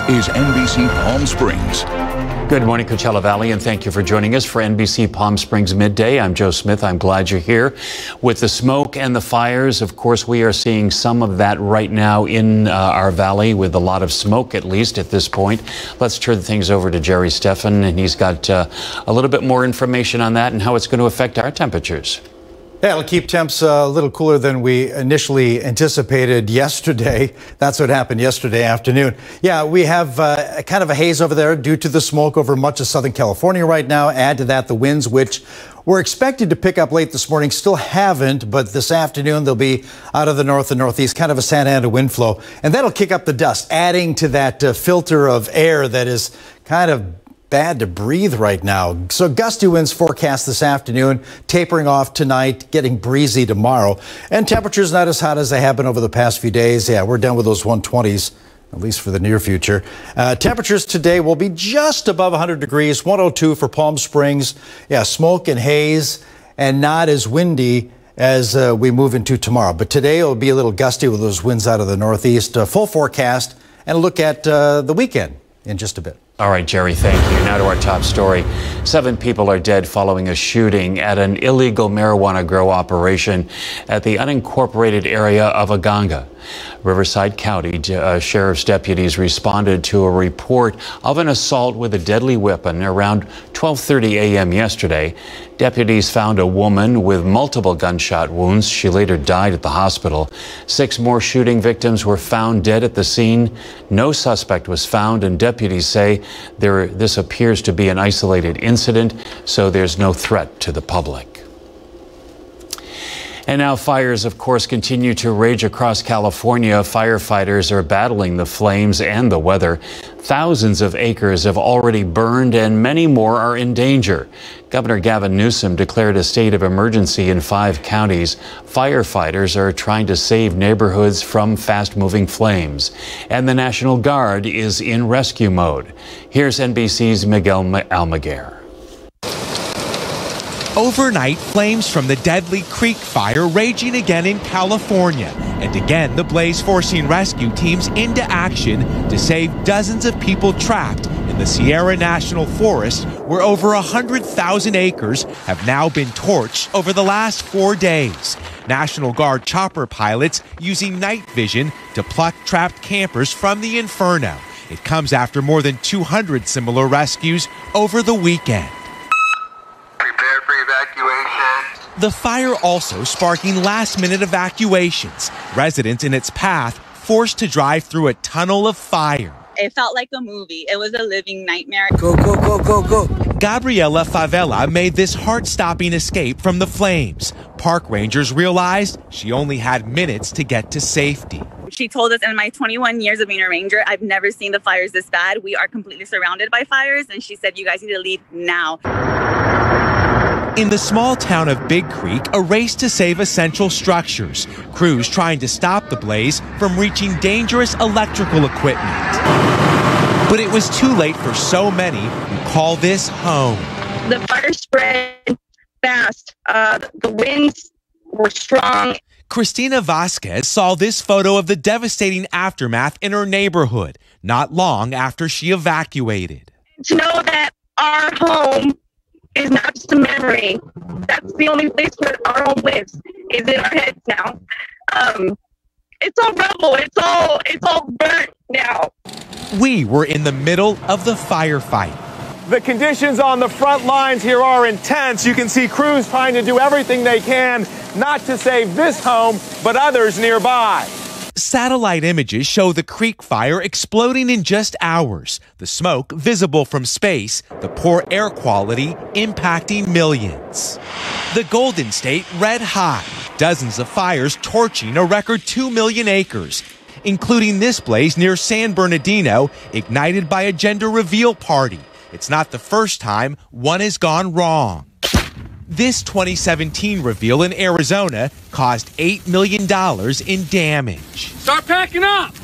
is NBC Palm Springs. Good morning, Coachella Valley, and thank you for joining us for NBC Palm Springs Midday. I'm Joe Smith. I'm glad you're here. With the smoke and the fires, of course, we are seeing some of that right now in our valley, with a lot of smoke, at least at this point. Let's turn things over to Jerry Steffen, and he's got a little bit more information on that and how it's going to affect our temperatures. Yeah, it'll keep temps a little cooler than we initially anticipated yesterday. That's what happened yesterday afternoon. Yeah, we have kind of a haze over there due to the smoke over much of Southern California right now. Add to that the winds, which were expected to pick up late this morning, still haven't, but this afternoon they'll be out of the north and northeast, kind of a Santa Ana wind flow. And that'll kick up the dust, adding to that filter of air that is kind of bad to breathe right now. So gusty winds forecast this afternoon, tapering off tonight, getting breezy tomorrow. And temperatures not as hot as they have been over the past few days. Yeah, we're down with those 120s, at least for the near future. Temperatures today will be just above 100 degrees, 102 for Palm Springs. Yeah, smoke and haze and not as windy as we move into tomorrow. But today it'll be a little gusty with those winds out of the northeast. Full forecast, and look at the weekend in just a bit. All right, Jerry, thank you. Now to our top story. 7 people are dead following a shooting at an illegal marijuana grow operation at the unincorporated area of Aganga. Riverside County Sheriff's deputies responded to a report of an assault with a deadly weapon around 12:30 a.m. yesterday. Deputies found a woman with multiple gunshot wounds. She later died at the hospital. 6 more shooting victims were found dead at the scene. No suspect was found, and deputies say this appears to be an isolated incident, so there's no threat to the public. And now fires, of course, continue to rage across California. Firefighters are battling the flames and the weather. Thousands of acres have already burned and many more are in danger. Governor Gavin Newsom declared a state of emergency in 5 counties. Firefighters are trying to save neighborhoods from fast-moving flames. And the National Guard is in rescue mode. Here's NBC's Miguel Almaguer. Overnight, flames from the deadly Creek Fire raging again in California. And again, the blaze forcing rescue teams into action to save dozens of people trapped in the Sierra National Forest, where over 100,000 acres have now been torched over the last 4 days. National Guard chopper pilots using night vision to pluck trapped campers from the inferno. It comes after more than 200 similar rescues over the weekend. The fire also sparking last-minute evacuations. Residents in its path forced to drive through a tunnel of fire. It felt like a movie. It was a living nightmare. Go, go, go, go, go. Gabriela Favela made this heart-stopping escape from the flames. Park rangers realized she only had minutes to get to safety. She told us, in my 21 years of being a ranger, I've never seen the fires this bad. We are completely surrounded by fires. And she said, you guys need to leave now. In the small town of Big Creek, a race to save essential structures. Crews trying to stop the blaze from reaching dangerous electrical equipment. But it was too late for so many who call this home. The fire spread fast. The winds were strong. Christina Vasquez saw this photo of the devastating aftermath in her neighborhood, not long after she evacuated. To know that our home is not just a memory. That's the only place where our home lives, is in our heads now. It's all rubble. It's all burnt now. We were in the middle of the firefight. The conditions on the front lines here are intense. You can see crews trying to do everything they can, not to save this home, but others nearby. Satellite images show the Creek Fire exploding in just hours. The smoke visible from space, the poor air quality impacting millions. The Golden State red hot. Dozens of fires torching a record 2 million acres, including this blaze near San Bernardino, ignited by a gender reveal party. It's not the first time one has gone wrong. This 2017 reveal in Arizona caused $8 million in damage. Start packing up!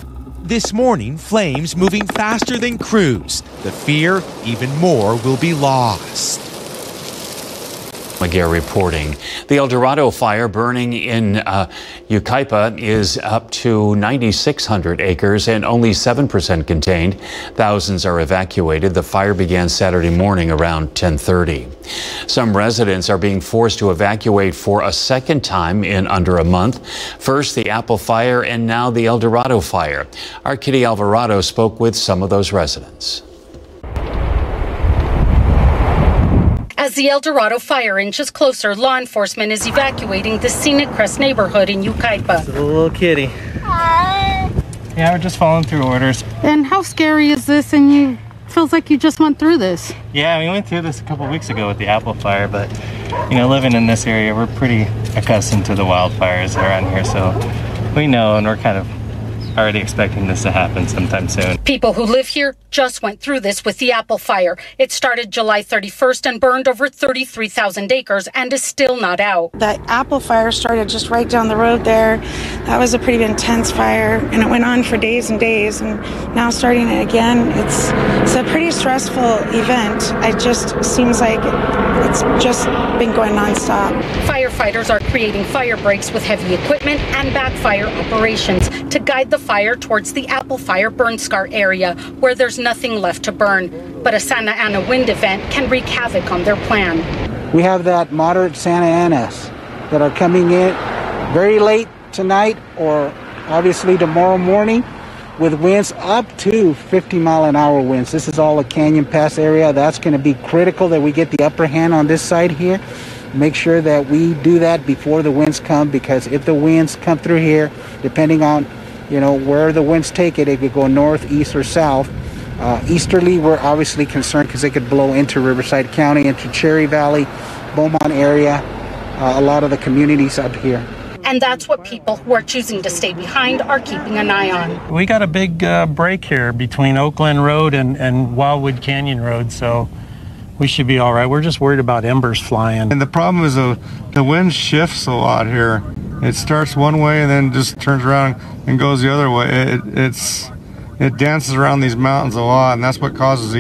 This morning, flames moving faster than crews. The fear, even more will be lost. McGarry reporting. The El Dorado fire burning in Yucaipa is up to 9,600 acres and only 7% contained. Thousands are evacuated. The fire began Saturday morning around 10:30. Some residents are being forced to evacuate for a second time in under a month. First the Apple fire and now the El Dorado fire. Our Kitty Alvarado spoke with some of those residents. As the El Dorado fire inches closer, law enforcement is evacuating the Scenic Crest neighborhood in Yucaipa. It's a little kitty. Yeah, we're just following through orders. And how scary is this? And you feels like you just went through this. Yeah, we went through this a couple weeks ago with the Apple fire, but you know, living in this area, we're pretty accustomed to the wildfires around here, so we know, and we're kind of already expecting this to happen sometime soon. People who live here just went through this with the Apple fire. It started July 31st and burned over 33,000 acres and is still not out. That Apple fire started just right down the road there. That was a pretty intense fire, and it went on for days and days, and now starting it again, it's a pretty stressful event. It just seems like it's just been going nonstop. Firefighters are creating fire breaks with heavy equipment and backfire operations to guide the fire towards the Apple fire burn scar area where there's nothing left to burn. But a Santa Ana wind event can wreak havoc on their plan. We have that moderate Santa Anas that are coming in very late tonight or obviously tomorrow morning with winds up to 50-mile-an-hour winds. This is all a Canyon Pass area. That's going to be critical that we get the upper hand on this side here. Make sure that we do that before the winds come, because if the winds come through here, depending on where the winds take it, it could go north, east, or south. Easterly, we're obviously concerned because they could blow into Riverside County, into Cherry Valley, Beaumont area, a lot of the communities up here. And that's what people who are choosing to stay behind are keeping an eye on. We got a big break here between Oakland Road and Wildwood Canyon Road, so we should be all right. We're just worried about embers flying. And the problem is the wind shifts a lot here. It starts one way and then just turns around and goes the other way. It dances around these mountains a lot, and that's what causes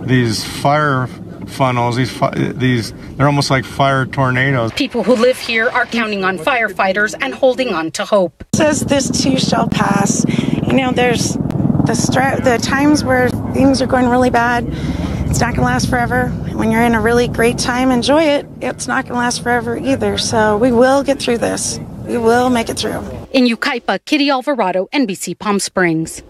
these fire funnels. They're almost like fire tornadoes. People who live here are counting on firefighters and holding on to hope. It says this too shall pass. There's the times where things are going really bad. It's not going to last forever. When you're in a really great time, enjoy it. It's not going to last forever either. So we will get through this. We will make it through. In Yucaipa, Kitty Alvarado, NBC Palm Springs.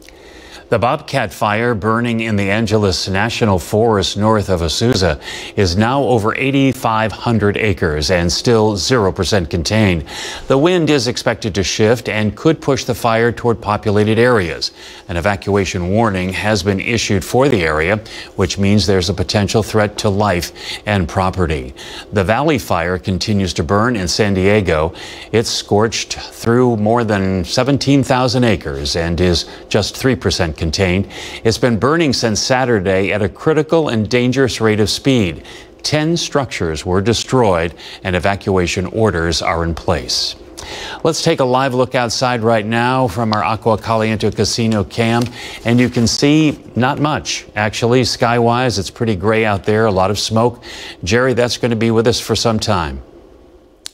The bobcat fire burning in the Angeles National Forest north of Azusa is now over 8,500 acres and still 0% contained. The wind is expected to shift and could push the fire toward populated areas. An evacuation warning has been issued for the area, which means there's a potential threat to life and property. The Valley Fire continues to burn in San Diego. It's scorched through more than 17,000 acres and is just 3% contained. It's been burning since Saturday at a critical and dangerous rate of speed. 10 structures were destroyed and evacuation orders are in place. Let's take a live look outside right now from our Agua Caliente Casino cam, and you can see not much actually skywise. It's pretty gray out there, a lot of smoke. Jerry, that's going to be with us for some time.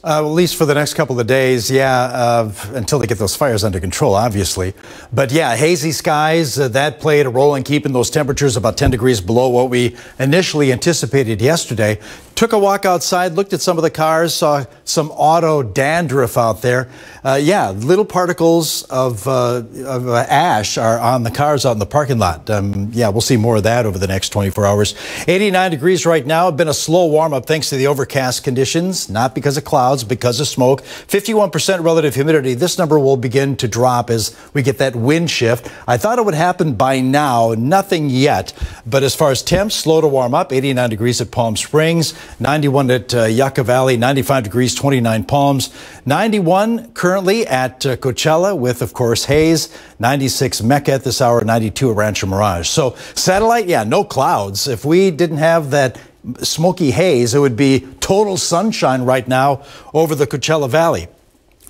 At least for the next couple of days, until they get those fires under control, obviously. But yeah, hazy skies, that played a role in keeping those temperatures about 10 degrees below what we initially anticipated yesterday. Took a walk outside, looked at some of the cars, saw some auto dandruff out there. Little particles of ash are on the cars out in the parking lot. We'll see more of that over the next 24 hours. 89 degrees right now. Been a slow warm up thanks to the overcast conditions, not because of clouds, because of smoke. 51% relative humidity. This number will begin to drop as we get that wind shift. I thought it would happen by now. Nothing yet. But as far as temps, slow to warm up. 89 degrees at Palm Springs. 91 at Yucca Valley, 95 degrees, 29 Palms, 91 currently at Coachella with, of course, haze, 96 Mecca at this hour, 92 at Rancho Mirage. So satellite, no clouds. If we didn't have that smoky haze, it would be total sunshine right now over the Coachella Valley.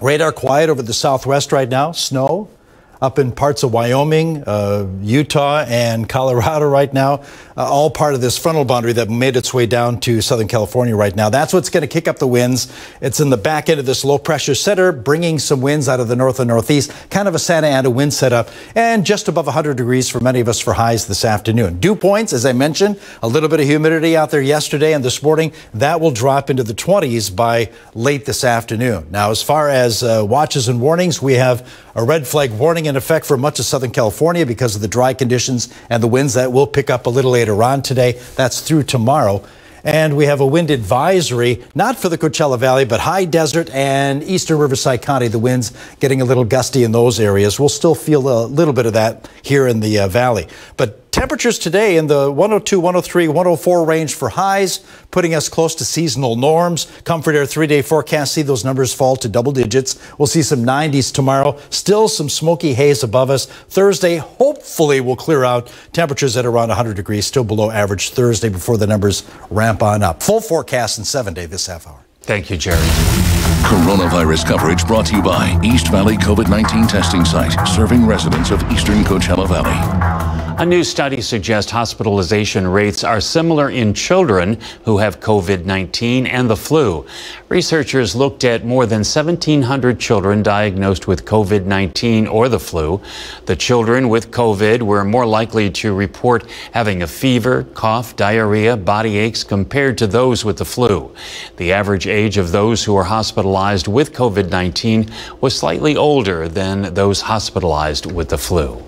Radar quiet over the southwest right now, snow. up in parts of Wyoming, Utah, and Colorado right now, all part of this frontal boundary that made its way down to Southern California right now. That's what's going to kick up the winds. It's in the back end of this low pressure center, bringing some winds out of the north and northeast, kind of a Santa Ana wind setup, and just above 100 degrees for many of us for highs this afternoon. Dew points, as I mentioned, a little bit of humidity out there yesterday and this morning. That will drop into the 20s by late this afternoon. Now, as far as watches and warnings, we have a red flag warning in effect for much of Southern California because of the dry conditions and the winds that will pick up a little later on today. That's through tomorrow. And we have a wind advisory, not for the Coachella Valley, but high desert and eastern Riverside County. The winds getting a little gusty in those areas. We'll still feel a little bit of that here in the valley. But temperatures today in the 102, 103, 104 range for highs, putting us close to seasonal norms. Comfort Air 3-day forecast, see those numbers fall to double digits. We'll see some 90s tomorrow. Still some smoky haze above us. Thursday, hopefully, will clear out. Temperatures at around 100 degrees, still below average Thursday before the numbers ramp on up. Full forecast in 7-day this half hour. Thank you, Jerry. Coronavirus coverage brought to you by East Valley COVID-19 testing site, serving residents of eastern Coachella Valley. A new study suggests hospitalization rates are similar in children who have COVID-19 and the flu. Researchers looked at more than 1,700 children diagnosed with COVID-19 or the flu. The children with COVID were more likely to report having a fever, cough, diarrhea, body aches compared to those with the flu. The average age of those who were hospitalized with COVID-19 was slightly older than those hospitalized with the flu.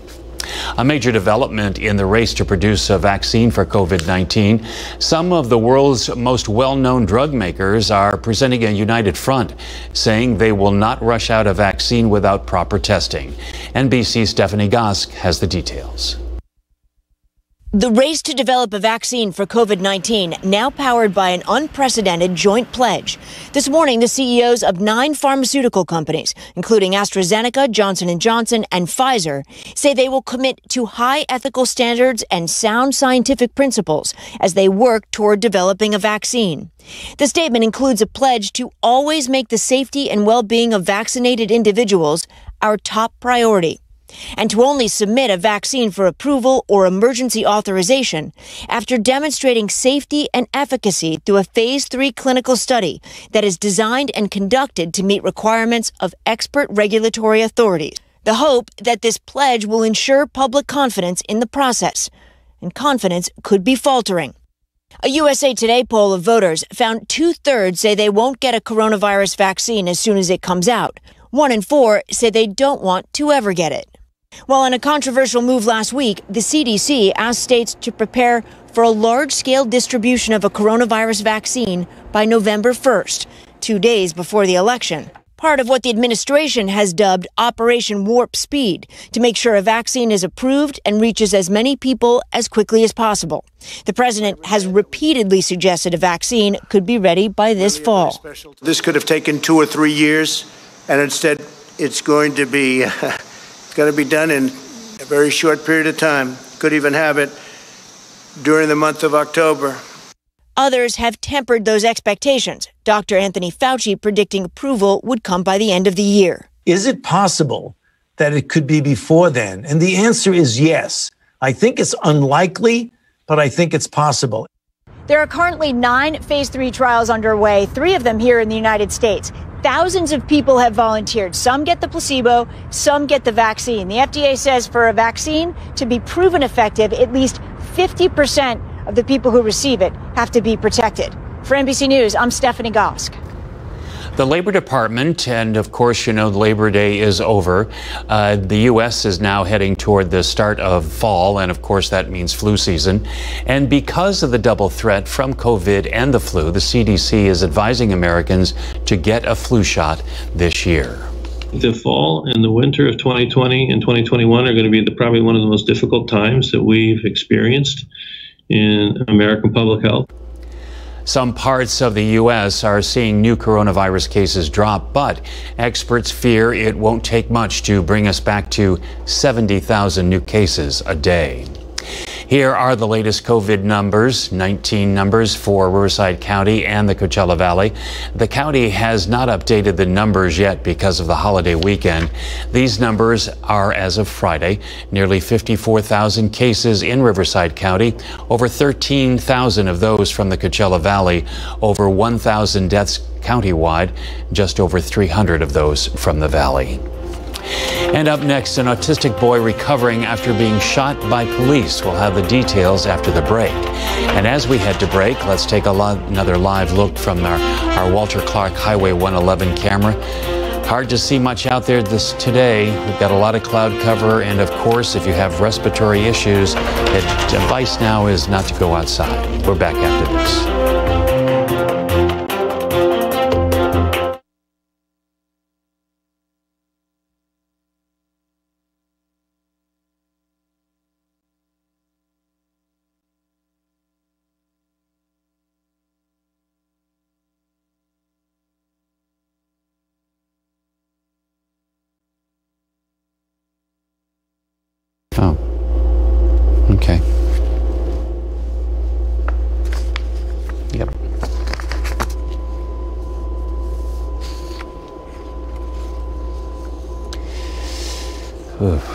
A major development in the race to produce a vaccine for COVID-19. Some of the world's most well-known drug makers are presenting a united front, saying they will not rush out a vaccine without proper testing. NBC's Stephanie Gosk has the details. The race to develop a vaccine for COVID-19 now powered by an unprecedented joint pledge. This morning, the CEOs of 9 pharmaceutical companies, including AstraZeneca, Johnson & Johnson, and Pfizer, say they will commit to high ethical standards and sound scientific principles as they work toward developing a vaccine. The statement includes a pledge to always make the safety and well-being of vaccinated individuals our top priority, and to only submit a vaccine for approval or emergency authorization after demonstrating safety and efficacy through a phase 3 clinical study that is designed and conducted to meet requirements of expert regulatory authorities. The hope that this pledge will ensure public confidence in the process, and confidence could be faltering. A USA Today poll of voters found 2/3 say they won't get a coronavirus vaccine as soon as it comes out. 1 in 4 say they don't want to ever get it. While in a controversial move last week, the CDC asked states to prepare for a large-scale distribution of a coronavirus vaccine by November 1st, 2 days before the election. Part of what the administration has dubbed Operation Warp Speed, to make sure a vaccine is approved and reaches as many people as quickly as possible. The president has repeatedly suggested a vaccine could be ready by this fall. This could have taken 2 or 3 years, and instead it's going to be done in a very short period of time. Could even have it during the month of October. Others have tempered those expectations. Dr. Anthony Fauci predicting approval would come by the end of the year. Is it possible that it could be before then? And the answer is yes. I think it's unlikely, but I think it's possible. There are currently 9 phase 3 trials underway, 3 of them here in the United States. Thousands of people have volunteered. Some get the placebo, some get the vaccine. The FDA says for a vaccine to be proven effective, at least 50% of the people who receive it have to be protected. For NBC News, I'm Stephanie Gosk. The Labor Department, and of course, you know, Labor Day is over. The U.S. is now heading toward the start of fall, and of course, that means flu season. And because of the double threat from COVID and the flu, the CDC is advising Americans to get a flu shot this year. The fall and the winter of 2020 and 2021 are going to be probably one of the most difficult times that we've experienced in American public health. Some parts of the U.S. are seeing new coronavirus cases drop, but experts fear it won't take much to bring us back to 70,000 new cases a day. Here are the latest COVID numbers, 19 numbers for Riverside County and the Coachella Valley. The county has not updated the numbers yet because of the holiday weekend. These numbers are as of Friday. Nearly 54,000 cases in Riverside County, over 13,000 of those from the Coachella Valley, over 1,000 deaths countywide, just over 300 of those from the Valley. And up next, an autistic boy recovering after being shot by police. We'll have the details after the break. And as we head to break, let's take another live look from our Walter Clark Highway 111 camera. Hard to see much out there today. We've got a lot of cloud cover, and of course, if you have respiratory issues, the advice now is not to go outside. We're back after this. Oh, okay. Yep. Oof.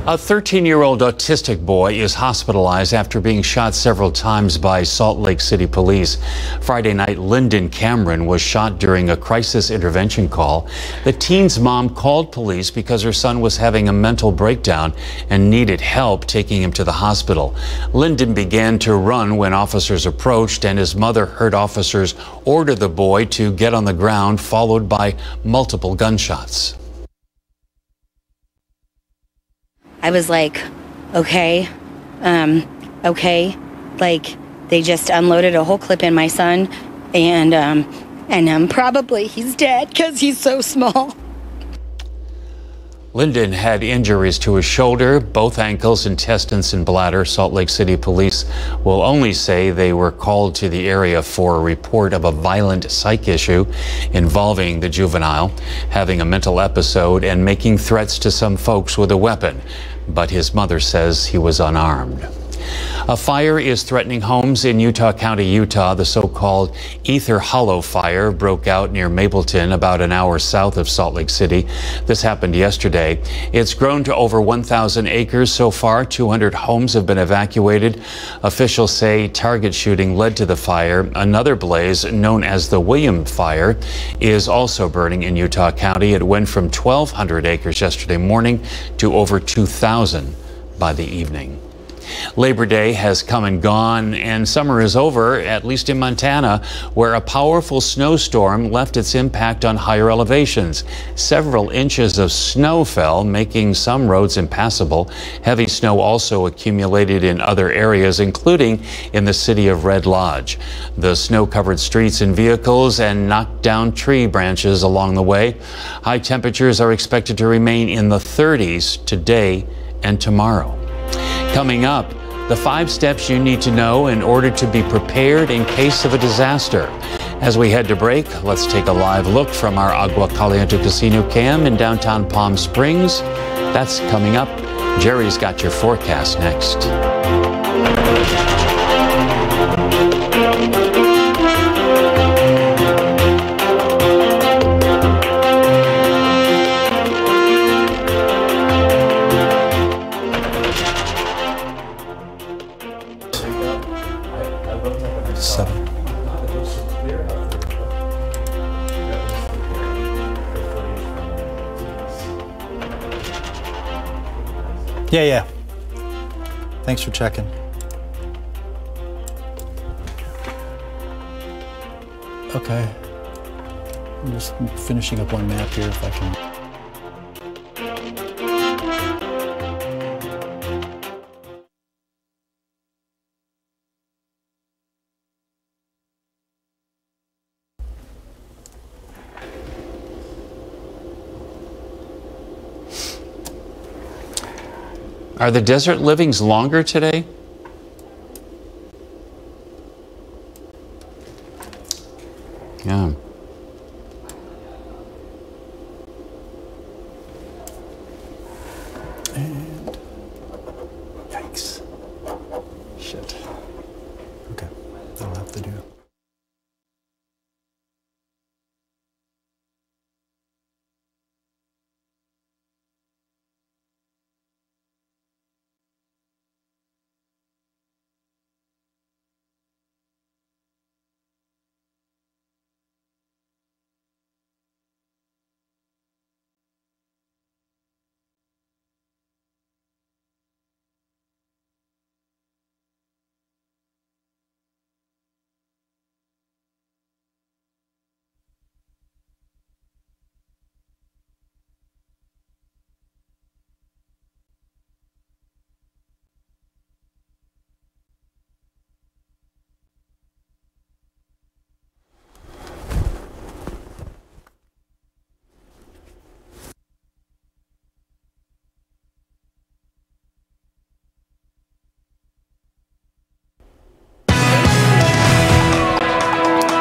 A 13-year-old autistic boy is hospitalized after being shot several times by Salt Lake City police. Friday night, Lyndon Cameron was shot during a crisis intervention call. The teen's mom called police because her son was having a mental breakdown and needed help taking him to the hospital. Lyndon began to run when officers approached, and his mother heard officers order the boy to get on the ground, followed by multiple gunshots. I was like, okay, like they just unloaded a whole clip in my son, and probably he's dead because he's so small. Lyndon had injuries to his shoulder, both ankles, intestines, and bladder. Salt Lake City police will only say they were called to the area for a report of a violent psych issue involving the juvenile having a mental episode and making threats to some folks with a weapon. But his mother says he was unarmed. A fire is threatening homes in Utah County, Utah. The so-called Ether Hollow fire broke out near Mapleton, about an hour south of Salt Lake City. This happened yesterday. It's grown to over 1,000 acres so far. 200 homes have been evacuated. Officials say target shooting led to the fire. Another blaze, known as the William Fire, is also burning in Utah County. It went from 1,200 acres yesterday morning to over 2,000 by the evening. Labor Day has come and gone, and summer is over, at least in Montana, where a powerful snowstorm left its impact on higher elevations. Several inches of snow fell, making some roads impassable. Heavy snow also accumulated in other areas, including in the city of Red Lodge. The snow covered streets and vehicles and knocked down tree branches along the way. High temperatures are expected to remain in the 30s today and tomorrow. Coming up, the 5 steps you need to know in order to be prepared in case of a disaster. As we head to break, let's take a live look from our Agua Caliente Casino cam in downtown Palm Springs. That's coming up. Jerry's got your forecast next. Yeah. Thanks for checking. Okay. I'm just finishing up one map here if I can. Are the desert livings longer today? Yeah. And yikes. Shit. Okay, that'll have to do.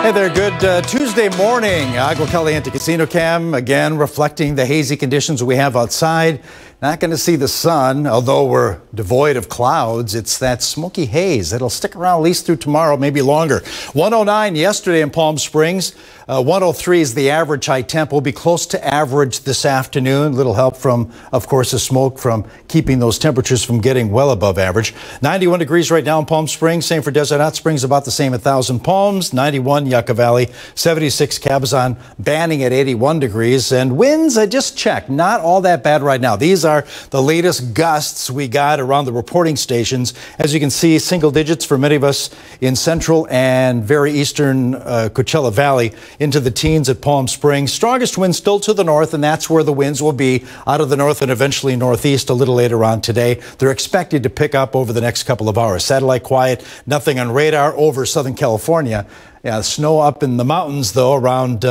Hey there, good Tuesday morning. Agua Caliente Casino Cam, again reflecting the hazy conditions we have outside. Not going to see the sun, although we're devoid of clouds. It's that smoky haze that'll stick around at least through tomorrow, maybe longer. 109 yesterday in Palm Springs. 103 is the average high temp. Will be close to average this afternoon. Little help from, of course, the smoke from keeping those temperatures from getting well above average. 91 degrees right now in Palm Springs. Same for Desert Hot Springs, about the same at Thousand Palms. 91 Yucca Valley. 76 Cabazon, Banning at 81 degrees. And winds, I just checked, not all that bad right now. These are the latest gusts we got around the reporting stations. As you can see, single digits for many of us in central and very eastern Coachella Valley, into the teens at Palm Springs. Strongest winds still to the north, and that's where the winds will be, out of the north and eventually northeast a little later on today. They're expected to pick up over the next couple of hours. Satellite quiet, nothing on radar over Southern California. Yeah, snow up in the mountains, though, around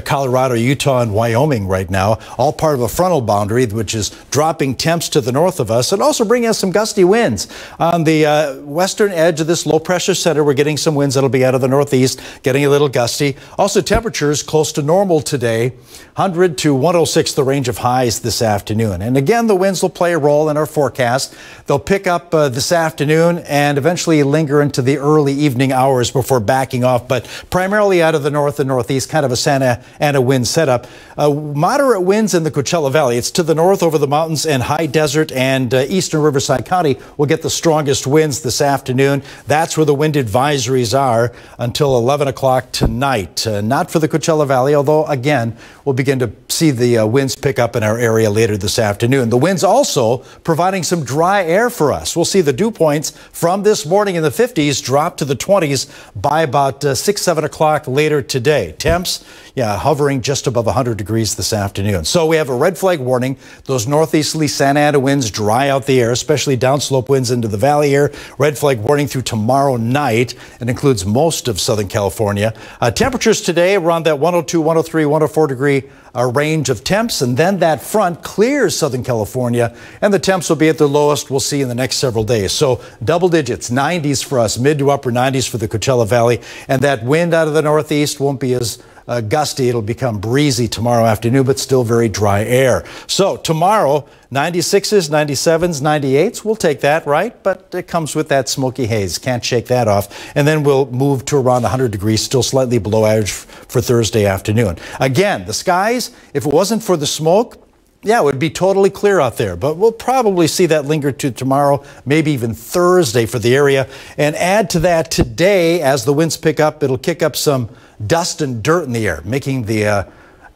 Colorado, Utah, and Wyoming right now, all part of a frontal boundary, which is dropping temps to the north of us and also bringing us some gusty winds. On the western edge of this low pressure center, we're getting some winds that'll be out of the northeast, getting a little gusty. Also, temperatures close to normal today, 100 to 106, the range of highs this afternoon. And again, the winds will play a role in our forecast. They'll pick up this afternoon and eventually linger into the early evening hours before backing off, but primarily out of the north and northeast, kind of of a Santa Ana wind setup. Moderate winds in the Coachella Valley. It's to the north over the mountains and high desert, and eastern Riverside County will get the strongest winds this afternoon. That's where the wind advisories are until 11 o'clock tonight. Not for the Coachella Valley, although, again, we'll begin to see the winds pick up in our area later this afternoon. The winds also providing some dry air for us. We'll see the dew points from this morning in the 50s drop to the 20s by about 6, 7 o'clock later today. Temps, hovering just above 100 degrees this afternoon. So we have a red flag warning. Those northeasterly Santa Ana winds dry out the air, especially downslope winds into the valley here. Red flag warning through tomorrow night. It includes most of Southern California. Temperatures today around that 102, 103, 104 degree range of temps, and then that front clears Southern California, and the temps will be at the lowest we'll see in the next several days. So double digits, 90s for us, mid to upper 90s for the Coachella Valley, and that wind out of the northeast won't be as gusty. It'll become breezy tomorrow afternoon, but still very dry air. So tomorrow, 96s, 97s, 98s, we'll take that, right? But it comes with that smoky haze. Can't shake that off. And then we'll move to around 100 degrees, still slightly below average for Thursday afternoon. Again, the skies, if it wasn't for the smoke, it would be totally clear out there, but we'll probably see that linger to tomorrow, maybe even Thursday for the area. And add to that today, as the winds pick up, it'll kick up some dust and dirt in the air, making the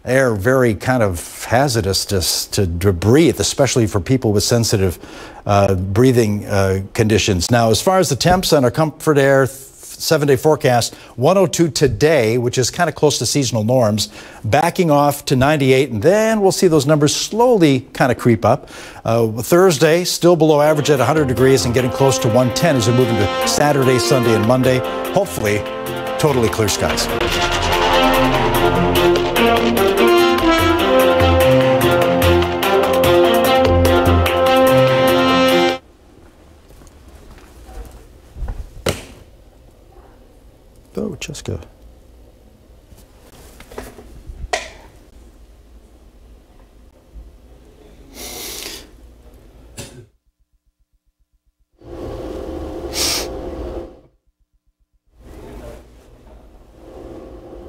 air very kind of hazardous to breathe, especially for people with sensitive breathing conditions. Now, as far as the temps on our Comfort Air 7-day forecast, 102 today, which is kind of close to seasonal norms, backing off to 98, and then we'll see those numbers slowly kind of creep up. Thursday, still below average at 100 degrees and getting close to 110 as we move into Saturday, Sunday, and Monday. Hopefully, totally clear skies. Oh, Jessica.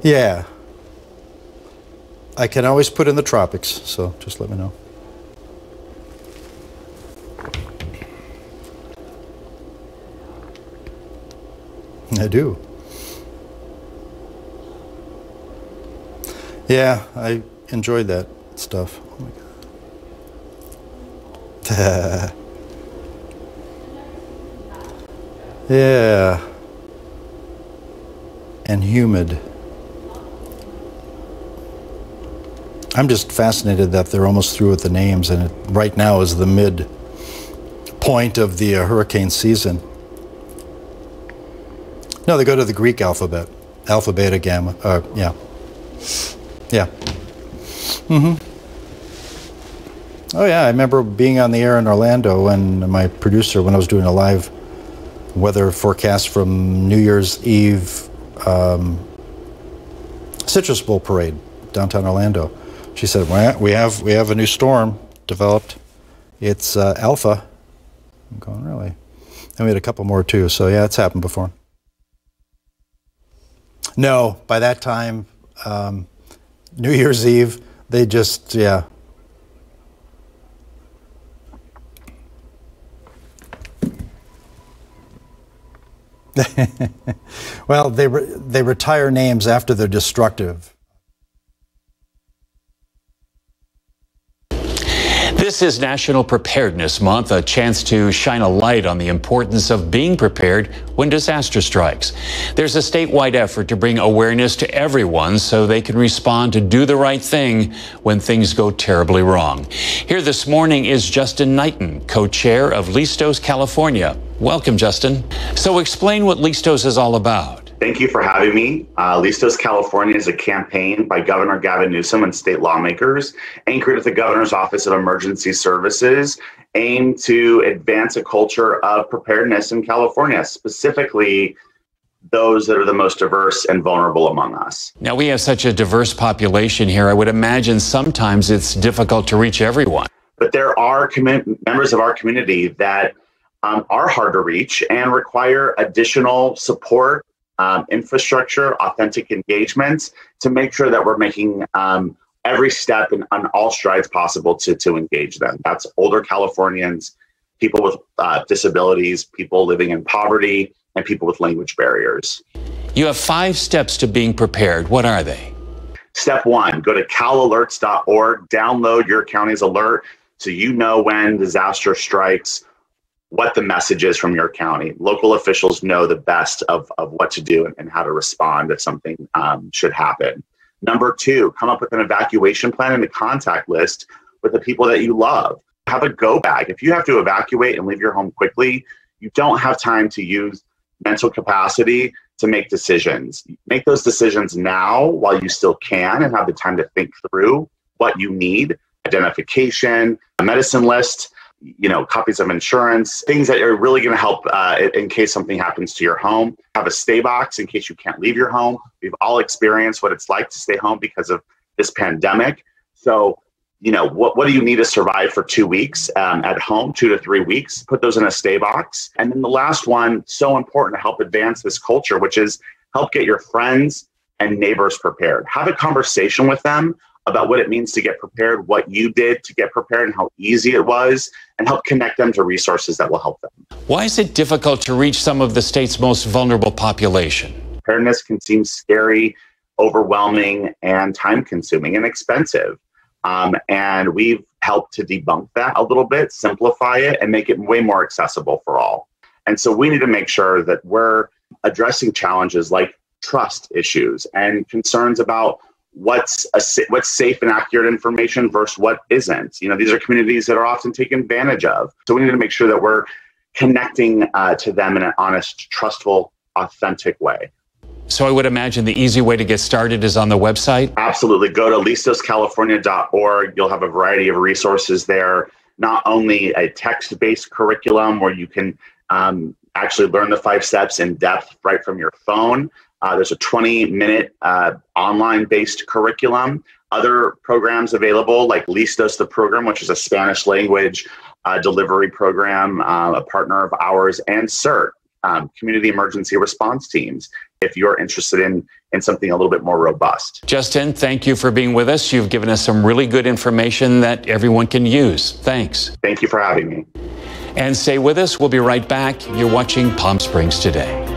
Yeah. I can always put in the tropics, so just let me know. I do. Yeah, I enjoyed that stuff. Oh my God. Yeah. And humid. I'm just fascinated that they're almost through with the names, and it right now is the mid point of the hurricane season. No, they go to the Greek alphabet. Alpha, beta, gamma. Yeah. Yeah. Mm-hmm. Oh, yeah, I remember being on the air in Orlando, and my producer, when I was doing a live weather forecast from New Year's Eve Citrus Bowl parade downtown Orlando, she said, well, we have a new storm developed. It's Alpha. I'm going, really? And we had a couple more, too, so yeah, it's happened before. No, by that time, New Year's Eve, they just, yeah. Well, they retire names after they're destructive. This is National Preparedness Month, a chance to shine a light on the importance of being prepared when disaster strikes. There's a statewide effort to bring awareness to everyone so they can respond to do the right thing when things go terribly wrong. Here this morning is Justin Knighton, co-chair of Listos, California. Welcome, Justin. So explain what Listos is all about. Thank you for having me. Listos, California is a campaign by Governor Gavin Newsom and state lawmakers anchored at the Governor's Office of Emergency Services, aimed to advance a culture of preparedness in California, specifically those that are the most diverse and vulnerable among us. Now, we have such a diverse population here. I would imagine sometimes it's difficult to reach everyone. But there are members of our community that are hard to reach and require additional support, infrastructure, authentic engagement to make sure that we're making every step and on all strides possible to engage them. That's older Californians, people with disabilities, people living in poverty, and people with language barriers. You have 5 steps to being prepared. What are they? Step 1, go to calalerts.org, download your county's alert so you know when disaster strikes, what the message is from your county. Local officials know the best of what to do and how to respond if something should happen. Number 2, come up with an evacuation plan and a contact list with the people that you love. Have a go bag. If you have to evacuate and leave your home quickly, you don't have time to use mental capacity to make decisions. Make those decisions now while you still can and have the time to think through what you need. Identification, a medicine list, copies of insurance, things that are really going to help in case something happens to your home. Have a stay box in case you can't leave your home. We've all experienced what it's like to stay home because of this pandemic. So, what do you need to survive for 2 weeks at home, 2 to 3 weeks? Put those in a stay box. And then the last one, so important to help advance this culture, which is help get your friends and neighbors prepared. Have a conversation with them about what it means to get prepared, what you did to get prepared and how easy it was, and help connect them to resources that will help them. Why is it difficult to reach some of the state's most vulnerable population? Preparedness can seem scary, overwhelming, and time-consuming and expensive. And we've helped to debunk that a little bit, simplify it, and make it way more accessible for all. And so we need to make sure that we're addressing challenges like trust issues and concerns about what's safe and accurate information versus what isn't. These are communities that are often taken advantage of. So we need to make sure that we're connecting to them in an honest, trustful, authentic way. So I would imagine the easy way to get started is on the website? Absolutely. Go to listoscalifornia.org. You'll have a variety of resources there, not only a text-based curriculum where you can actually learn the 5 steps in depth right from your phone. There's a 20-minute online-based curriculum. Other programs available like Listos, the program, which is a Spanish language delivery program, a partner of ours, and CERT, Community Emergency Response Teams, if you're interested in something a little bit more robust. Justin, thank you for being with us. You've given us some really good information that everyone can use. Thanks. Thank you for having me. And stay with us. We'll be right back. You're watching Palm Springs Today.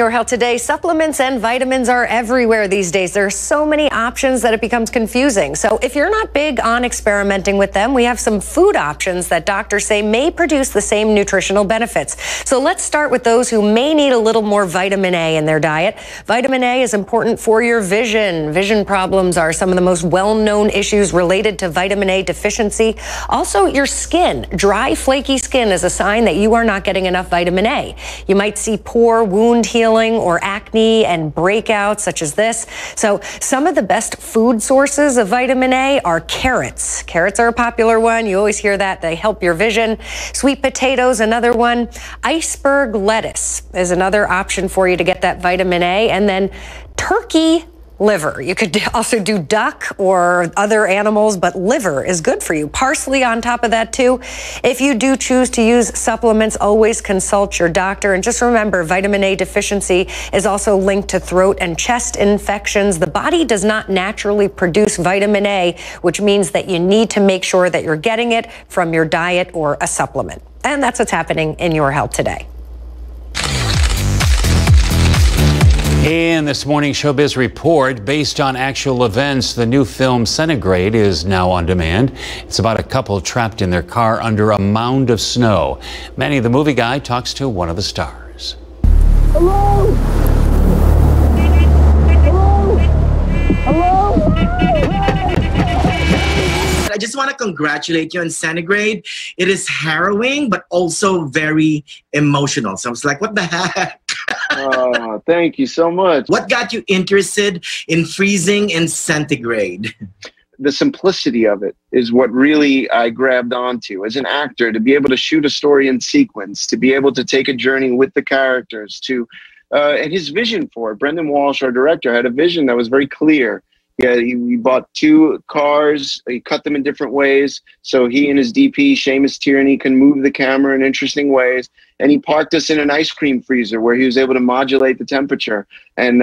your health today, supplements and vitamins are everywhere these days. There are so many options that it becomes confusing. So if you're not big on experimenting with them, we have some food options that doctors say may produce the same nutritional benefits. So let's start with those who may need a little more vitamin A in their diet. Vitamin A is important for your vision. Vision problems are some of the most well-known issues related to vitamin A deficiency. Also, your skin. Dry, flaky skin is a sign that you are not getting enough vitamin A. You might see poor wound healing or acne and breakouts such as this. So some of the best food sources of vitamin A are carrots. Carrots are a popular one. You always hear that. They help your vision. Sweet potatoes, another one. Iceberg lettuce is another option for you to get that vitamin A. And then turkey liver. You could also do duck or other animals, but liver is good for you. Parsley on top of that too. If you do choose to use supplements, always consult your doctor. And just remember, vitamin A deficiency is also linked to throat and chest infections. The body does not naturally produce vitamin A, which means that you need to make sure that you're getting it from your diet or a supplement. And that's what's happening in your health today. In this morning's Showbiz Report, based on actual events, the new film Centigrade is now on demand. It's about a couple trapped in their car under a mound of snow. Manny, the movie guy, talks to one of the stars. Hello? Hello? Hello? I just want to congratulate you on Centigrade. It is harrowing, but also very emotional. So I was like, what the heck? Oh, thank you so much. What got you interested in freezing in Centigrade? The simplicity of it is what really I grabbed onto. As an actor, to be able to shoot a story in sequence, to be able to take a journey with the characters, and his vision for it. Brendan Walsh, our director, had a vision that was very clear. Yeah, he bought 2 cars. He cut them in different ways, so he and his DP, Seamus Tierney, can move the camera in interesting ways. And he parked us in an ice cream freezer where he was able to modulate the temperature and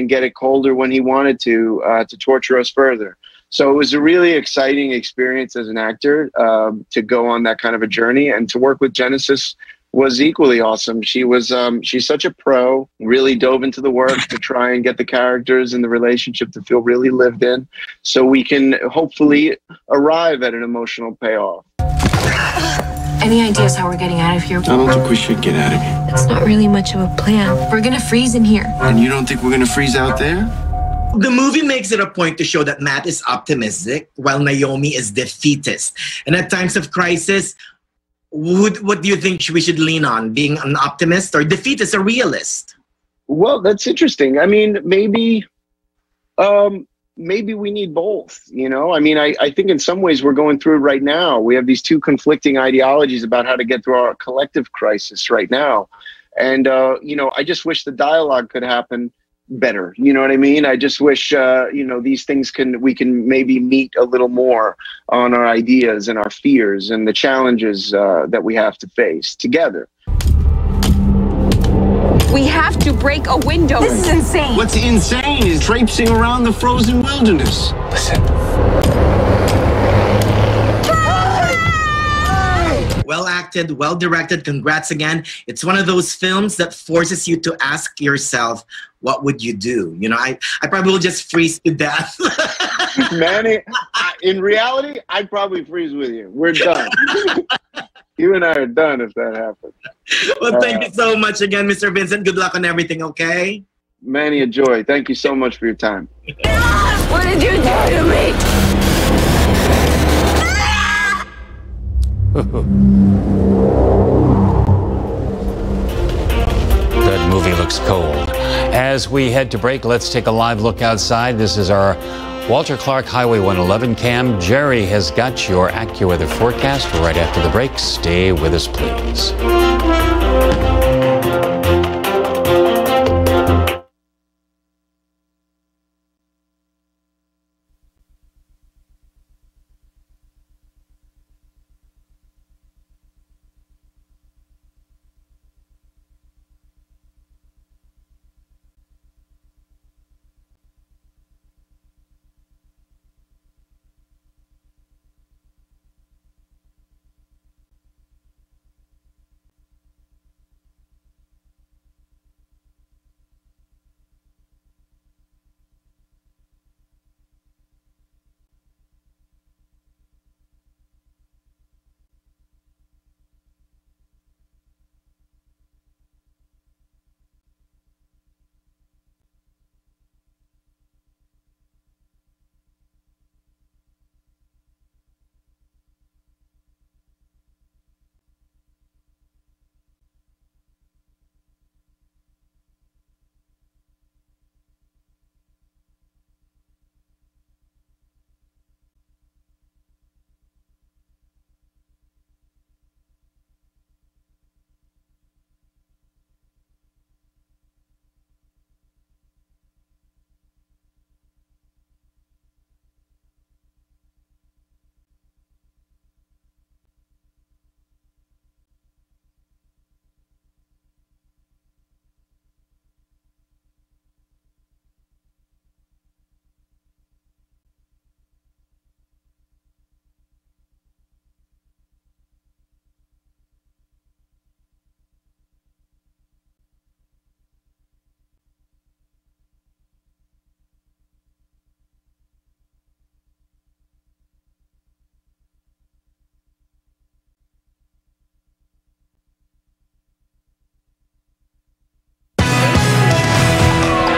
get it colder when he wanted to torture us further. So it was a really exciting experience as an actor to go on that kind of a journey, and to work with Genesis was equally awesome. She's such a pro, really dove into the work to try and get the characters and the relationship to feel really lived in, so we can hopefully arrive at an emotional payoff. Any ideas how we're getting out of here? I don't think we should get out of here. It's not really much of a plan. We're gonna freeze in here. And you don't think we're gonna freeze out there? The movie makes it a point to show that Matt is optimistic while Naomi is defeatist. And at times of crisis, what do you think we should lean on? Being an optimist or defeatist, a realist? Well, that's interesting. I mean, maybe we need both, you know? I mean, I think in some ways we're going through it right now. We have these 2 conflicting ideologies about how to get through our collective crisis right now. And, you know, I just wish the dialogue could happen better. You know what I mean? I just wish, you know, these things we can maybe meet a little more on our ideas and our fears and the challenges that we have to face together. We have to break a window. This is insane. What's insane is traipsing around the frozen wilderness. Listen. Well acted, well directed. Congrats again. It's one of those films that forces you to ask yourself, what would you do? You know, I probably will just freeze to death. Manny, in reality, I'd probably freeze with you. We're done. You and I are done if that happens. Well, thank you so much again, Mr. Vincent. Good luck on everything, okay? Manny, a joy. Thank you so much for your time. What did you do to me? That movie looks cold. As we head to break, let's take a live look outside. This is our Walter Clark Highway 111 cam. Jerry has got your AccuWeather forecast right after the break. Stay with us, please.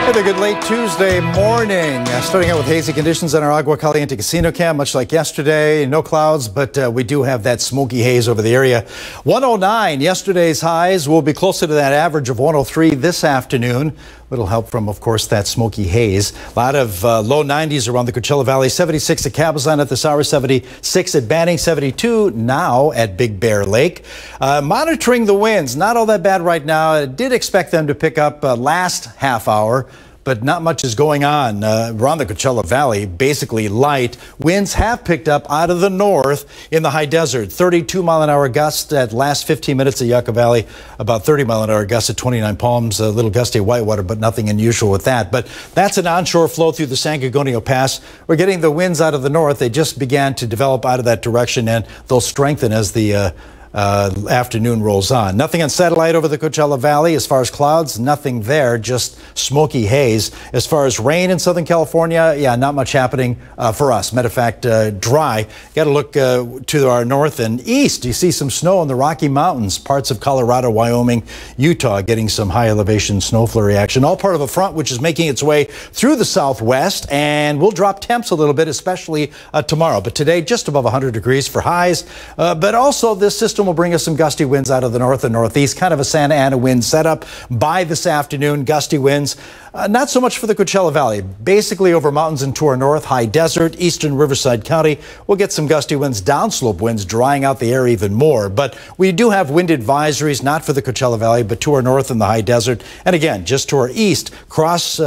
Hey there, good late Tuesday morning. Starting out with hazy conditions on our Agua Caliente Casino Cam, much like yesterday. No clouds, but we do have that smoky haze over the area. 109, yesterday's highs will be closer to that average of 103 this afternoon. Little help from, of course, that smoky haze. A lot of low 90s around the Coachella Valley. 76 at Cabazon at this hour, 76 at Banning, 72 now at Big Bear Lake. Monitoring the winds, not all that bad right now. I did expect them to pick up last half hour, but not much is going on around the Coachella Valley. Basically light. Winds have picked up out of the north in the high desert. 32-mile-an-hour gusts at last 15 minutes at Yucca Valley. About 30-mile-an-hour gusts at 29 Palms. A little gusty at Whitewater, but nothing unusual with that. But that's an onshore flow through the San Gorgonio Pass. We're getting the winds out of the north. They just began to develop out of that direction, and they'll strengthen as the afternoon rolls on. Nothing on satellite over the Coachella Valley. As far as clouds, nothing there, just smoky haze. As far as rain in Southern California, yeah, not much happening for us. Matter of fact, dry. Got to look to our north and east. You see some snow in the Rocky Mountains, parts of Colorado, Wyoming, Utah, getting some high elevation snow flurry action. All part of a front which is making its way through the southwest, and we'll drop temps a little bit, especially tomorrow. But today, just above 100 degrees for highs. But also, this system will bring us some gusty winds out of the north and northeast, kind of a Santa Ana wind setup by this afternoon. Gusty winds, not so much for the Coachella Valley. Basically over mountains and to our north, high desert, eastern Riverside County. We'll get some gusty winds, downslope winds, drying out the air even more. But we do have wind advisories, not for the Coachella Valley, but to our north in the high desert. And again, just to our east, cross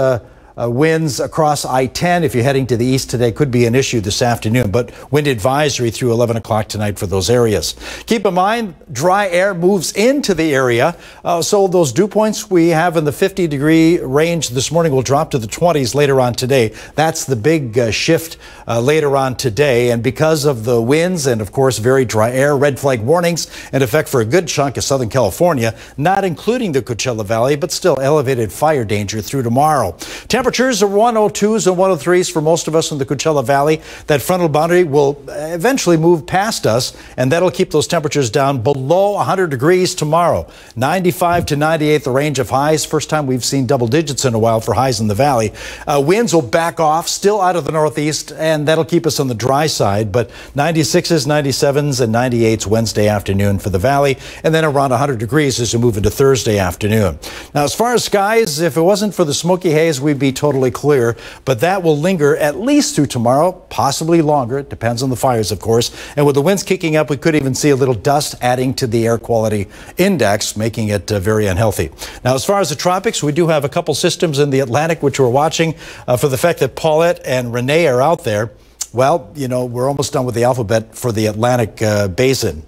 winds across I-10 if you're heading to the east today could be an issue this afternoon, but wind advisory through 11 o'clock tonight for those areas. Keep in mind, dry air moves into the area, so those dew points we have in the 50-degree range this morning will drop to the 20s later on today. That's the big shift later on today, and because of the winds and, of course, very dry air, red flag warnings in effect for a good chunk of Southern California, not including the Coachella Valley, but still elevated fire danger through tomorrow. Temperatures are 102s and 103s for most of us in the Coachella Valley. That frontal boundary will eventually move past us, and that'll keep those temperatures down below 100 degrees tomorrow. 95 to 98, the range of highs. First time we've seen double digits in a while for highs in the valley. Winds will back off, still out of the northeast, and that'll keep us on the dry side. But 96s, 97s, and 98s Wednesday afternoon for the valley, and then around 100 degrees as we move into Thursday afternoon. Now, as far as skies, if it wasn't for the smoky haze, we'd be totally clear, but that will linger at least through tomorrow, possibly longer. It depends on the fires, of course. And with the winds kicking up, we could even see a little dust adding to the air quality index, making it very unhealthy. Now, as far as the tropics, we do have a couple systems in the Atlantic, which we're watching for the fact that Paulette and Renee are out there. Well, you know, we're almost done with the alphabet for the Atlantic basin.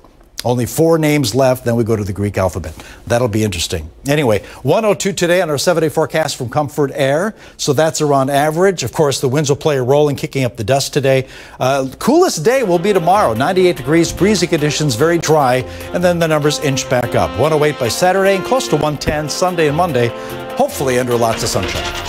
Only 4 names left, then we go to the Greek alphabet. That'll be interesting. Anyway, 102 today on our 7-day forecast from Comfort Air. So that's around average. Of course, the winds will play a role in kicking up the dust today. Coolest day will be tomorrow. 98 degrees, breezy conditions, very dry. And then the numbers inch back up. 108 by Saturday and close to 110 Sunday and Monday. Hopefully under lots of sunshine.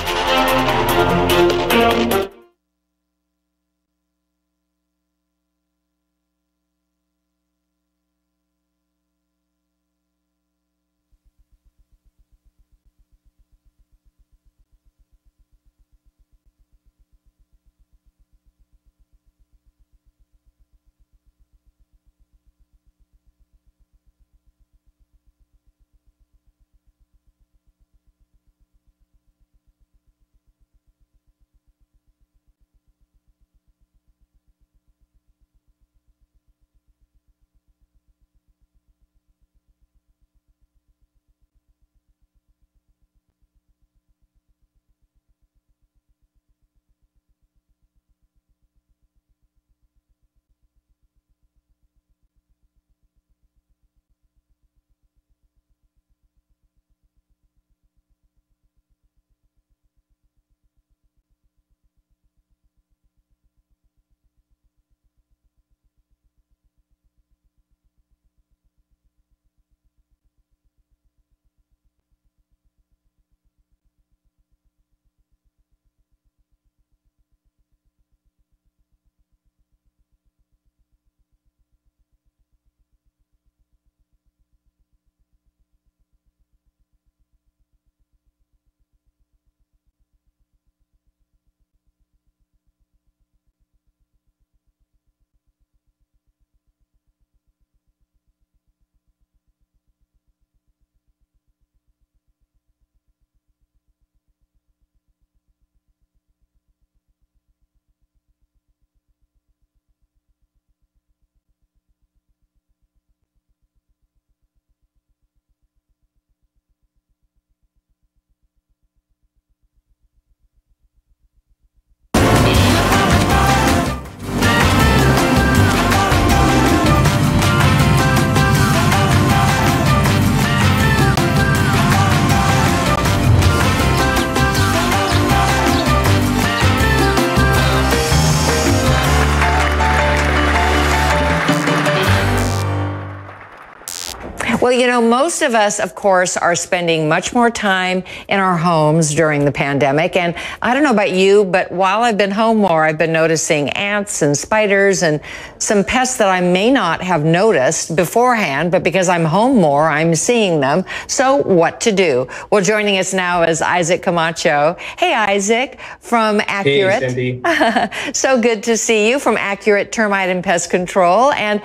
Well, you know, most of us, of course, are spending much more time in our homes during the pandemic. And I don't know about you, but while I've been home more, I've been noticing ants and spiders and some pests that I may not have noticed beforehand, but because I'm home more, I'm seeing them. So what to do? Well, joining us now is Isaac Camacho. Hey, Isaac, from Accurate. Hey, Cindy. So good to see you from Accurate Termite and Pest Control. And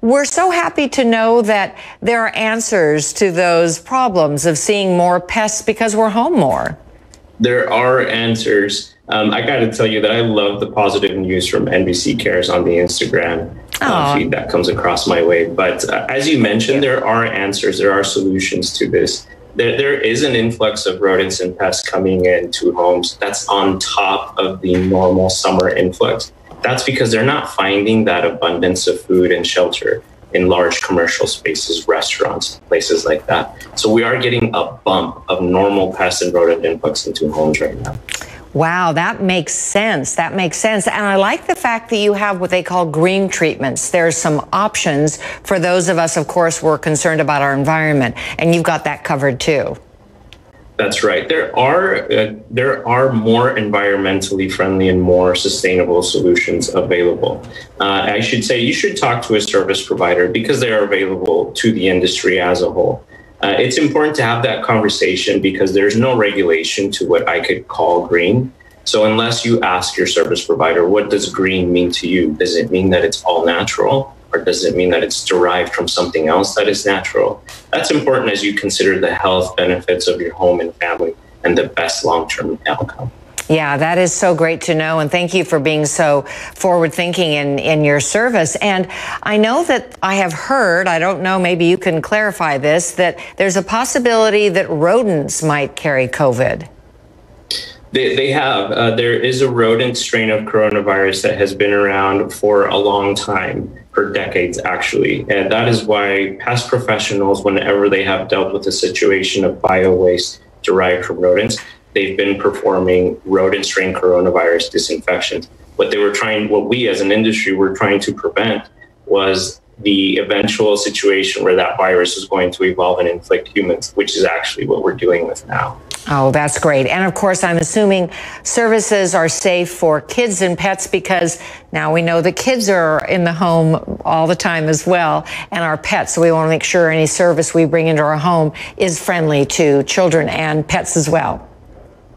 we're so happy to know that there are answers to those problems of seeing more pests because we're home more. There are answers. I got to tell you that I love the positive news from NBC Cares on the Instagram feed that comes across my way. But as you mentioned, there are answers. There are solutions to this. There is an influx of rodents and pests coming into homes. That's on top of the normal summer influx. That's because they're not finding that abundance of food and shelter in large commercial spaces, restaurants, places like that. So we are getting a bump of normal pest and rodent influx into homes right now. Wow, that makes sense. That makes sense. And I like the fact that you have what they call green treatments. There's some options for those of us, of course, who are concerned about our environment. And you've got that covered too. That's right. There are more environmentally friendly and more sustainable solutions available. I should say you should talk to a service provider because they are available to the industry as a whole. It's important to have that conversation because there's no regulation to what I could call green. So unless you ask your service provider, what does green mean to you? Does it mean that it's all natural? Or does it mean that it's derived from something else that is natural? That's important as you consider the health benefits of your home and family and the best long-term outcome. Yeah, that is so great to know. And thank you for being so forward-thinking in your service. And I know that I have heard, I don't know, maybe you can clarify this, that there's a possibility that rodents might carry COVID. They have. There is a rodent strain of coronavirus that has been around for a long time, for decades actually. And that is why pest professionals, whenever they have dealt with a situation of bio-waste derived from rodents, they've been performing rodent strain coronavirus disinfections. What we as an industry were trying to prevent was the eventual situation where that virus is going to evolve and inflict humans, which is actually what we're dealing with now. Oh, that's great. And of course, I'm assuming services are safe for kids and pets because now we know the kids are in the home all the time as well, and our pets. So we want to make sure any service we bring into our home is friendly to children and pets as well.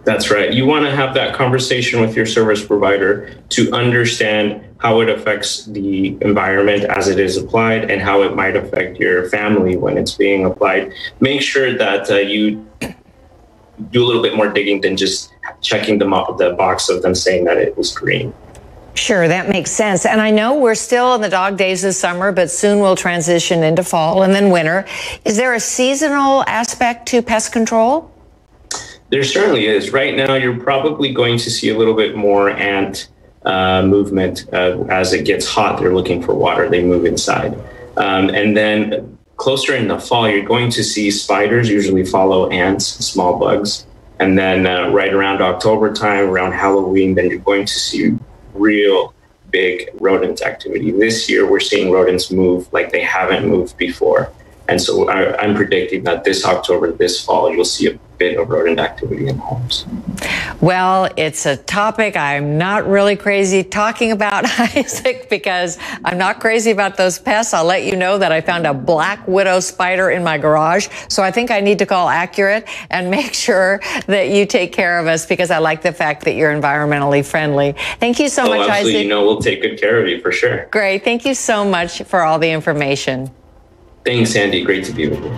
That's right. You want to have that conversation with your service provider to understand how it affects the environment as it is applied and how it might affect your family when it's being applied. Make sure that you do a little bit more digging than just checking the box of them saying that it was green. Sure, that makes sense. And I know we're still in the dog days of summer, but soon we'll transition into fall and then winter. Is there a seasonal aspect to pest control? There certainly is. Right now, you're probably going to see a little bit more ant movement. As it gets hot, they're looking for water. They move inside. And then closer in the fall, you're going to see spiders usually follow ants, small bugs. And then right around October time, around Halloween, then you're going to see real big rodent activity. This year, we're seeing rodents move like they haven't moved before. And so I'm predicting that this October, this fall, you'll see a bit of rodent activity in homes. Well, it's a topic I'm not really crazy talking about, Isaac, because I'm not crazy about those pests. I'll let you know that I found a black widow spider in my garage. So I think I need to call Accurate and make sure that you take care of us because I like the fact that you're environmentally friendly. Thank you so much, absolutely. Isaac. You know, we'll take good care of you for sure. Great. Thank you so much for all the information. Thanks, Sandy. Great to be with you.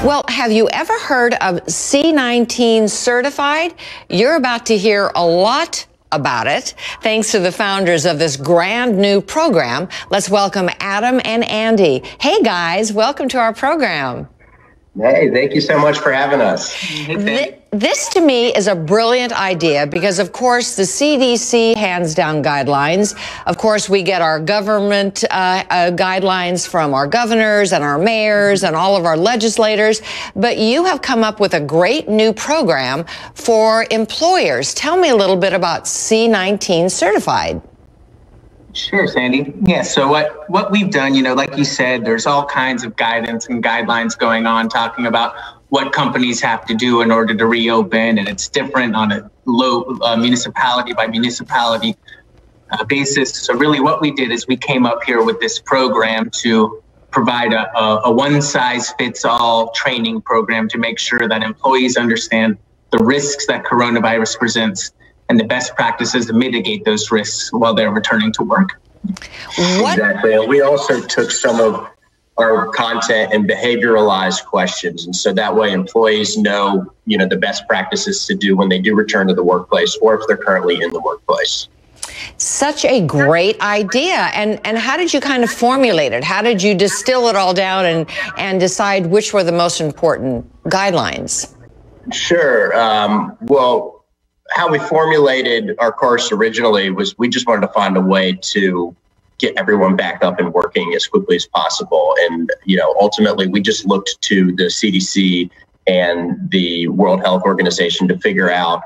Well, have you ever heard of C19 certified? You're about to hear a lot about it, thanks to the founders of this grand new program. Let's welcome Adam and Andy. Hey guys, welcome to our program. Hey, thank you so much for having us. This to me is a brilliant idea because, of course, the CDC hands down guidelines. Of course, we get our government guidelines from our governors and our mayors and all of our legislators. But you have come up with a great new program for employers. Tell me a little bit about C19 certified. Sure, Sandy. Yeah, so what we've done, like you said, there's all kinds of guidance and guidelines going on talking about what companies have to do in order to reopen, and it's different on a low municipality by municipality basis. So really what we did is we came up here with this program to provide a one-size-fits-all training program to make sure that employees understand the risks that coronavirus presents and the best practices to mitigate those risks while they're returning to work. Exactly. And we also took some of our content and behavioralized questions. And so that way employees know, the best practices to do when they do return to the workplace or if they're currently in the workplace. Such a great idea. And how did you kind of formulate it? How did you distill it all down and decide which were the most important guidelines? Sure. Well, how we formulated our course originally was we just wanted to find a way to get everyone back up and working as quickly as possible. And, ultimately we just looked to the CDC and the World Health Organization to figure out,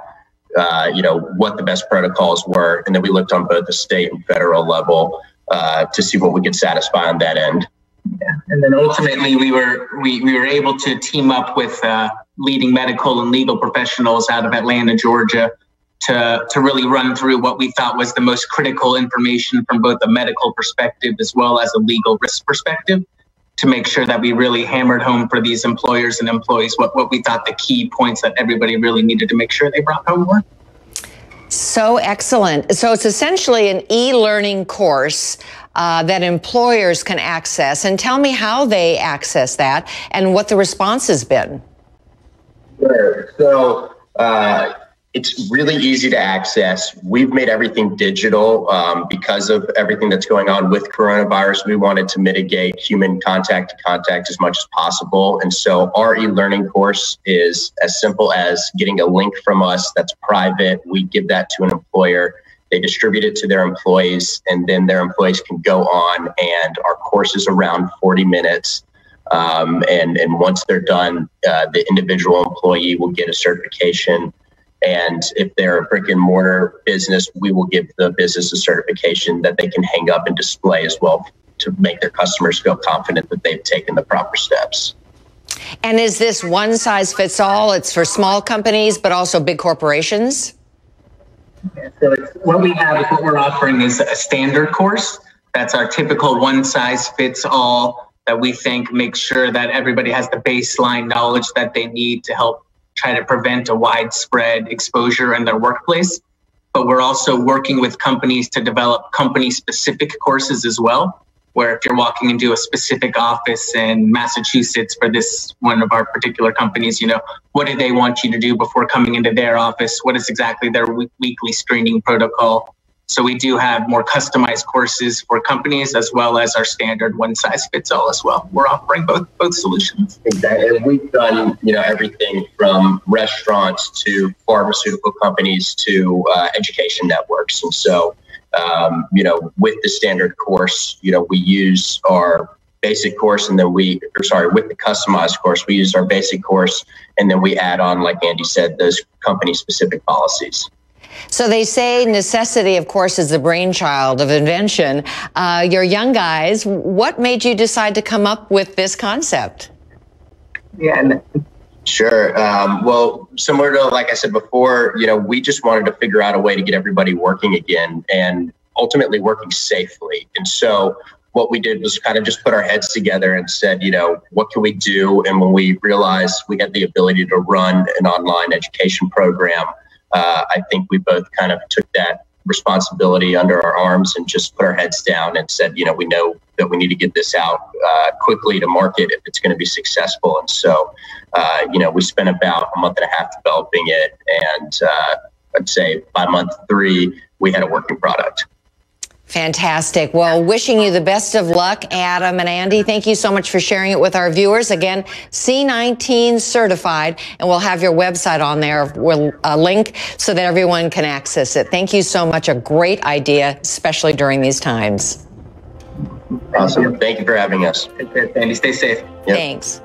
what the best protocols were. And then we looked on both the state and federal level to see what we could satisfy on that end. Yeah. And then ultimately we were able to team up with leading medical and legal professionals out of Atlanta, Georgia, to really run through what we thought was the most critical information from both a medical perspective as well as a legal risk perspective, to make sure that we really hammered home for these employers and employees what we thought the key points that everybody really needed to make sure they brought home were. So excellent. So it's essentially an e-learning course that employers can access. And tell me how they access that and what the response has been. Sure. So it's really easy to access. We've made everything digital because of everything that's going on with coronavirus. We wanted to mitigate human contact to contact as much as possible. And so our e-learning course is as simple as getting a link from us that's private. We give that to an employer. They distribute it to their employees, and then their employees can go on, and our course is around 40 minutes. And once they're done, the individual employee will get a certification. And if they're a brick and mortar business, we will give the business a certification that they can hang up and display as well to make their customers feel confident that they've taken the proper steps. And is this one size fits all? It's for small companies, but also big corporations? So what we have is what we're offering is a standard course. That's our typical one size fits all that we think makes sure that everybody has the baseline knowledge that they need to help try to prevent a widespread exposure in their workplace. But we're also working with companies to develop company-specific courses as well, where if you're walking into a specific office in Massachusetts for this one of our particular companies, what do they want you to do before coming into their office? What is exactly their weekly screening protocol? So we do have more customized courses for companies as well as our standard one size fits all as well. We're offering both solutions. Exactly. And we've done, everything from restaurants to pharmaceutical companies to education networks. And so, with the standard course, we use our basic course, and then with the customized course, we use our basic course, and then we add on, like Andy said, those company specific policies. So they say necessity, of course, is the brainchild of invention. You're young guys. What made you decide to come up with this concept? Yeah, sure. Well, similar to, like I said before, we just wanted to figure out a way to get everybody working again and ultimately working safely. And so what we did was kind of just put our heads together and said, what can we do? And when we realized we had the ability to run an online education program, I think we both kind of took that responsibility under our arms and just put our heads down and said, we know that we need to get this out quickly to market if it's going to be successful. And so, we spent about a month and a half developing it, and I'd say by month 3, we had a working product. Fantastic. Well, wishing you the best of luck, Adam and Andy. Thank you so much for sharing it with our viewers. Again, C19 certified, and we'll have your website on there with a link so that everyone can access it. Thank you so much. A great idea, especially during these times. Awesome. Thank you for having us. Andy, stay safe. Yep. Thanks.